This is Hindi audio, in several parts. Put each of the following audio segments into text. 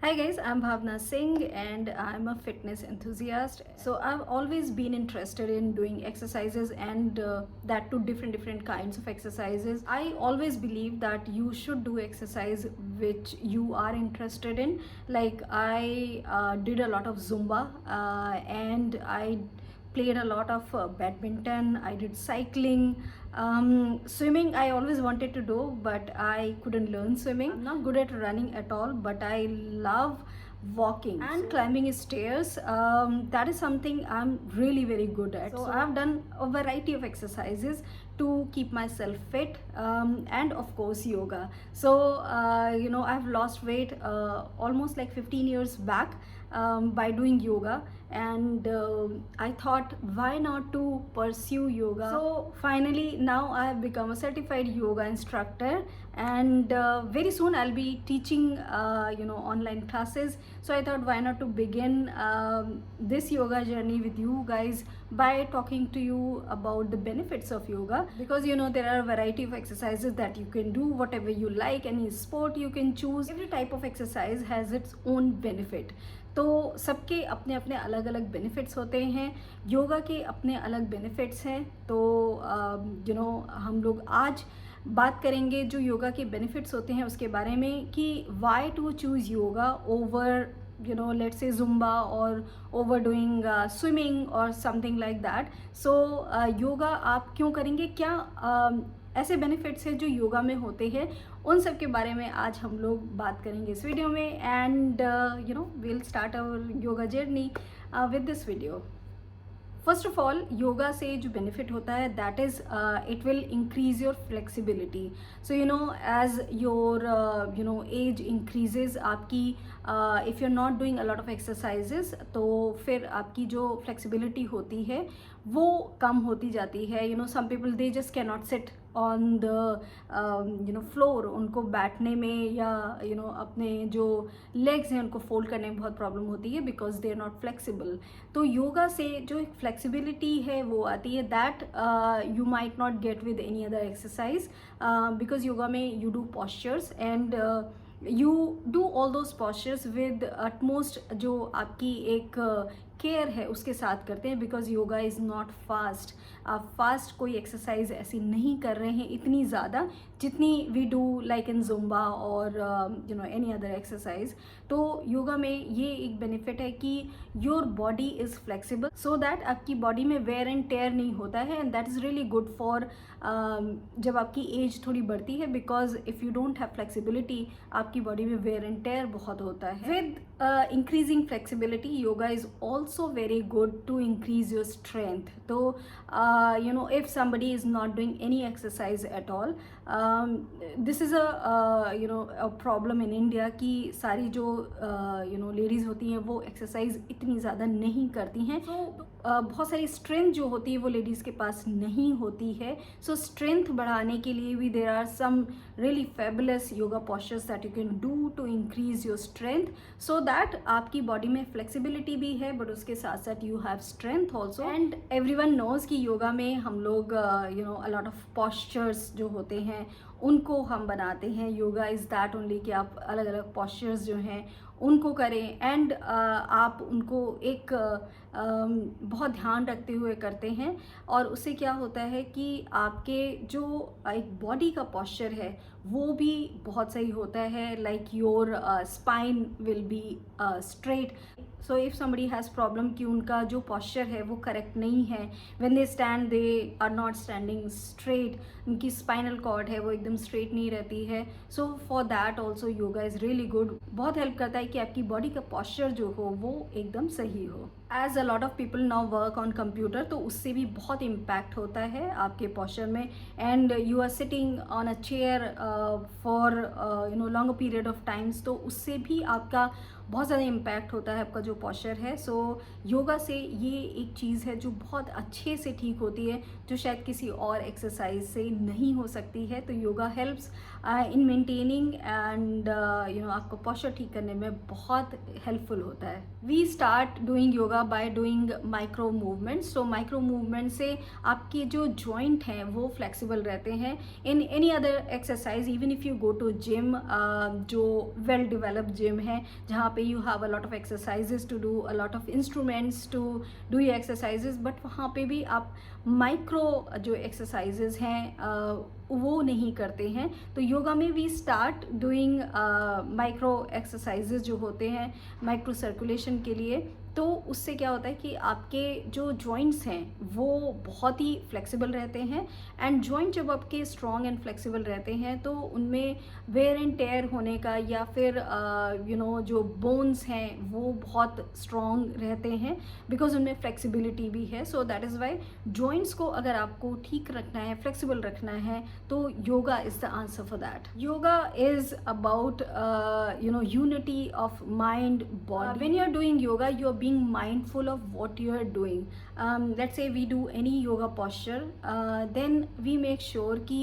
Hi guys, I'm Bhavna Singh and I'm a fitness enthusiast. So I've always been interested in doing exercises and that too different kinds of exercises. I always believe that you should do exercise which you are interested in. Like I did a lot of Zumba and I played a lot of badminton. I did cycling. Swimming I always wanted to do, but I couldn't learn swimming. I'm not good at running at all, but I love walking and climbing stairs. That is something I'm really very good at. So I've done a variety of exercises to keep myself fit, and of course yoga. So I've lost weight almost like 15 years back by doing yoga, and I thought why not to pursue yoga. So finally now I have become a certified yoga instructor, and very soon I'll be teaching online classes. So I thought why not to begin this yoga journey with you guys by talking to you about the benefits of yoga, because there are a variety of exercises that you can do, whatever you like, any sport you can choose. Every type of exercise has its own benefit. तो सबके अपने अपने अलग अलग बेनिफिट्स होते हैं, योगा के अपने अलग बेनिफिट्स हैं. तो हम लोग आज बात करेंगे जो योगा के बेनिफिट्स होते हैं उसके बारे में, कि why to choose yoga over let's say Zumba or overdoing swimming or something like that. So yoga आप क्यों करेंगे, क्या ऐसे बेनिफिट्स हैं जो योगा में होते हैं, उन सब के बारे में आज हम लोग बात करेंगे इस वीडियो में. And we'll start our yoga journey with this video. First of all yoga से जो बेनिफिट होता है that is it will increase your flexibility. So as your age increases, आपकी if you are not doing a lot of exercises, तो फिर आपकी जो फ्लेक्सिबिलिटी होती है वो कम होती जाती है. Some people they just can not sit on the floor. उनको बैठने में या अपने जो लेग्स हैं उनको फोल्ड करने में बहुत प्रॉब्लम होती है because they are not flexible. तो योगा से जो एक फ्लेक्सिबिलिटी है वो आती है, that you might not get with any other exercise, because yoga में you do postures and you do all those postures with utmost जो आपकी एक केयर है उसके साथ करते हैं, because yoga is not fast. आप फास्ट कोई एक्सरसाइज ऐसी नहीं कर रहे हैं इतनी ज़्यादा जितनी we do like in Zumba और एनी अदर एक्सरसाइज. तो योगा में ये एक बेनिफिट है कि your body is flexible, so that आपकी बॉडी में वेयर एंड टेयर नहीं होता है, and that is really good for जब आपकी एज थोड़ी बढ़ती है, because if you don't have flexibility आपकी बॉडी में वेयर एंड टेयर बहुत होता है. With increasing flexibility yoga is also very good to increase your strength. So if somebody is not doing any exercise at all, this is a problem in India कि सारी जो ladies होती हैं वो exercise इतनी ज़्यादा नहीं करती हैं. So बहुत सारी strength जो होती है वो ladies के पास नहीं होती है. So strength बढ़ाने के लिए भी there are some really fabulous yoga postures that you can do to increase your strength, so that आपकी body में flexibility भी है but उसके साथ साथ you have strength also. And everyone knows कि योगा में हम लोग अ लॉट ऑफ पॉस्चर्स जो होते हैं उनको हम बनाते हैं. योगा इज़ दैट ओनली कि आप अलग अलग पॉस्चर्स जो हैं उनको करें, एंड आप उनको एक बहुत ध्यान रखते हुए करते हैं. और उससे क्या होता है कि आपके जो एक बॉडी का पॉस्चर है वो भी बहुत सही होता है. Like your spine will be straight. So if somebody has problem कि उनका जो पॉस्चर है वो करेक्ट नहीं है, when they stand they are not standing straight, उनकी स्पाइनल कॉर्ड है वो एकदम स्ट्रेट नहीं रहती है. So for that also yoga is really good. बहुत हेल्प करता है कि आपकी बॉडी का पॉस्चर जो हो वो एकदम सही हो. As a lot of people now work on computer, तो उससे भी बहुत इम्पैक्ट होता है आपके पॉस्चर में. And you are sitting on a chair for long period of times, तो उससे भी आपका बहुत ज़्यादा इम्पैक्ट होता है आपका जो पॉस्चर है. सो योगा से ये एक चीज़ है जो बहुत अच्छे से ठीक होती है, जो शायद किसी और एक्सरसाइज से नहीं हो सकती है. तो yoga helps in maintaining and आपको पोस्चर ठीक करने में बहुत हेल्पफुल होता है. We start doing yoga by doing micro movements. तो माइक्रो मूवमेंट से आपके जो जॉइंट हैं वो फ्लेक्सिबल रहते हैं. In any other exercise, even if you go to gym, जो वेल डेवलप्ड जिम है जहाँ पे you have a lot of exercises to do, a lot of instruments to do ये एक्सरसाइजेज, बट वहाँ पे भी आप माइक्रो जो एक्सरसाइजेज हैं वो नहीं करते हैं. तो योगा में we start doing micro exercises जो होते हैं माइक्रो सर्कुलेशन के लिए. तो उससे क्या होता है कि आपके जो जॉइंट्स हैं वो बहुत ही फ्लेक्सिबल रहते हैं. एंड जॉइंट जब आपके स्ट्रॉन्ग एंड फ्लेक्सिबल रहते हैं तो उनमें वेयर एंड टेयर होने का या फिर जो बोन्स हैं वो बहुत स्ट्रॉन्ग रहते हैं, बिकॉज उनमें फ्लेक्सिबिलिटी भी है. So that is Y joints को अगर आपको ठीक रखना है, फ्लेक्सिबल रखना है, तो yoga is the answer for that. Yoga is about unity of mind body. When you're doing yoga, you're being mindful of what you're doing. Let's say we do any yoga posture, then we make sure कि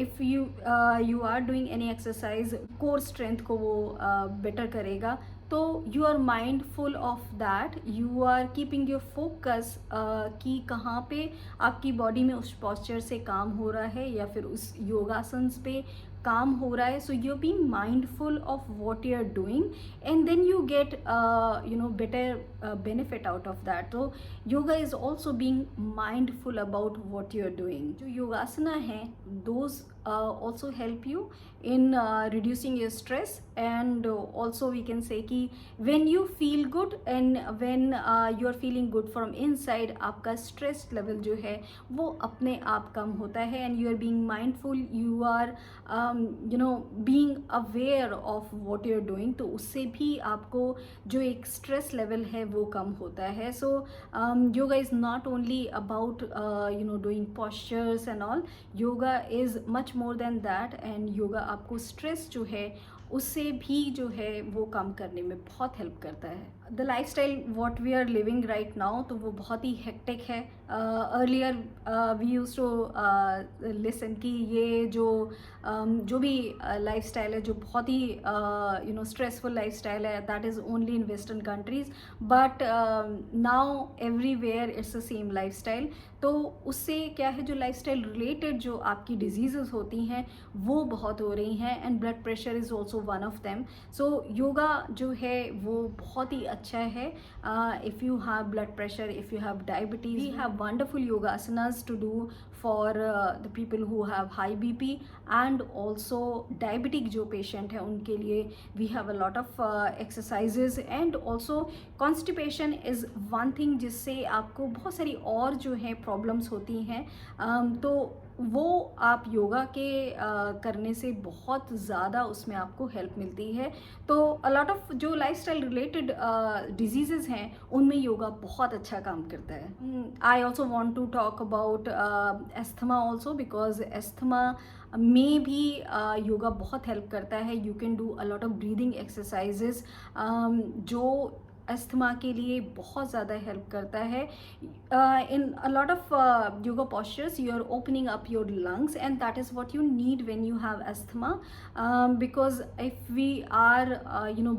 if you are doing any exercise, core strength को वो better करेगा. तो you are mindful of that, you are keeping your focus कि कहाँ पे आपकी बॉडी में उस posture से काम हो रहा है या फिर उस योगासन्स पे काम हो रहा है. So you are being mindful of what you are doing and then you get better benefit out of that. तो yoga is also being mindful about what you are doing. जो योगासना हैं those also help you in reducing your stress, and also we can say कि when you feel good and when you are feeling good from inside, आपका stress level जो है वो अपने आप कम होता है. and you are being mindful, you are being aware of what you are doing. तो उससे भी आपको जो एक stress level है वो कम होता है. so yoga is not only about doing postures and all. yoga is much more than that, and yoga आपको स्ट्रेस जो है उससे भी जो है वो कम करने में बहुत हेल्प करता है. The lifestyle what we are living right now तो वो बहुत ही हेक्टिक है. Earlier we use to listen कि ये जो भी लाइफ स्टाइल है जो बहुत ही स्ट्रेसफुल लाइफ स्टाइल है, that is only in western countries. But now everywhere it's the same lifestyle. तो उससे क्या है, जो लाइफ स्टाइल रिलेटेड जो आपकी डिजीज़ होती हैं वो बहुत हो रही हैं, and blood pressure is also one of them. So yoga जो है वो बहुत ही अच्छा है. If you have blood pressure, if you have diabetes, we have wonderful yoga asanas to do for the people who have high BP, and also diabetic जो patient है उनके लिए we have a lot of exercises. and also constipation is one thing जिससे आपको बहुत सारी और जो है problems होती हैं. तो वो आप योगा के करने से बहुत ज़्यादा उसमें आपको हेल्प मिलती है. तो अ लॉट ऑफ जो लाइफस्टाइल रिलेटेड डिजीज़ेज़ हैं उनमें योगा बहुत अच्छा काम करता है. I also want to talk about asthma also, because asthma में भी योगा बहुत हेल्प करता है. You can do a lot of breathing exercises जो अस्थमा के लिए बहुत ज़्यादा हेल्प करता है. In a lot of yoga postures you are opening up your lungs, and that is what you need when you have asthma, because if we are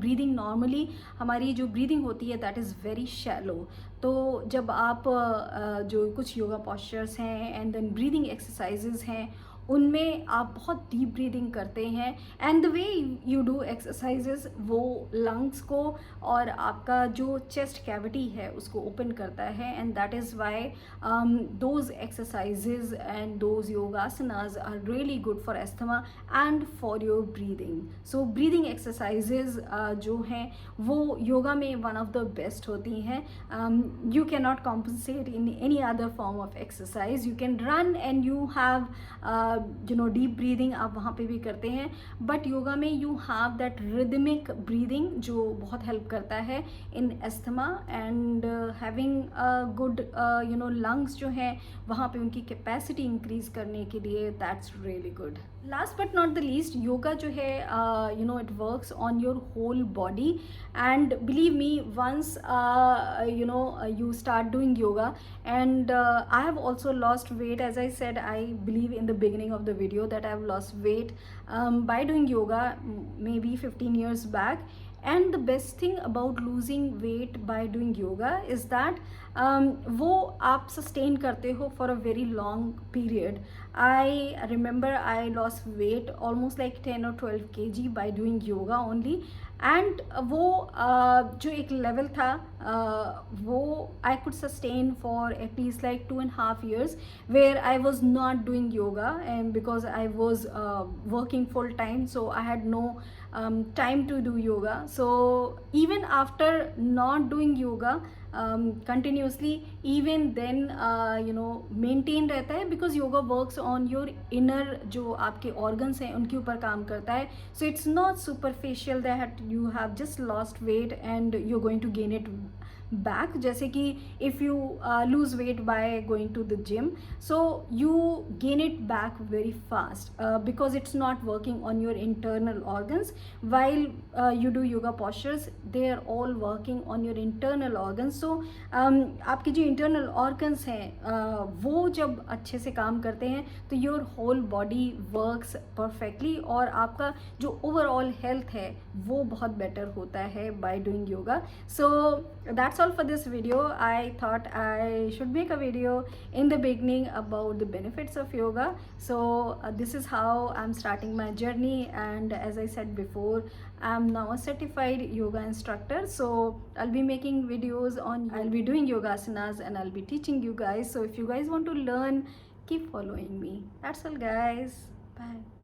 breathing normally, हमारी जो breathing होती है that is very shallow. तो जब आप जो कुछ योगा postures हैं and then breathing exercises हैं उनमें आप बहुत डीप ब्रीदिंग करते हैं, and the way you do exercises वो लंग्स को और आपका जो चेस्ट कैविटी है उसको ओपन करता है. And that is why those exercises and those yogasanas are really good for asthma and for your breathing. So breathing exercises जो हैं वो योगा में वन ऑफ द बेस्ट होती हैं. You cannot compensate in any other form of exercise. You can run and you have deep breathing आप वहाँ पे भी करते हैं, बट योगा में you have that rhythmic breathing जो बहुत हेल्प करता है in asthma. And having good lungs जो हैं वहाँ पे उनकी कैपेसिटी इंक्रीज करने के लिए that's really good. Last but not the least, yoga जो है it works on your whole body, and believe me, once you start doing yoga, and I have also lost weight. As I said, I believe in the beginning of the video that I have lost weight by doing yoga maybe 15 years back. And the best thing about losing weight by doing yoga is that वो आप sustain करते हो for a very long period. I remember I lost weight almost like 10 or 12 kg by doing yoga only. And वो जो एक level था वो I could sustain for at least like 2.5 years, where I was not doing yoga, and because I was working full time, so I had no time to do yoga. So even after not doing yoga continuously, even then maintain रहता है, because yoga works on your inner जो आपके organs हैं उनके ऊपर काम करता है. So it's not superficial that you have just lost weight and you're going to gain it back. जैसे कि if you lose weight by going to the gym, so you gain it back very fast because it's not working on your internal organs. While you do yoga postures, they are all working on your internal organs. So आपके जो internal organs हैं वो जब अच्छे से काम करते हैं तो your whole body works perfectly, और आपका जो overall health है वो बहुत better होता है by doing yoga. So that's all for this video. I thought I should make a video in the beginning about the benefits of yoga. So this is how I'm starting my journey, and as I said before, I'm now a certified yoga instructor. So I'll be making videos I'll be doing yoga asanas, and I'll be teaching you guys. So if you guys want to learn, keep following me. That's all guys. Bye.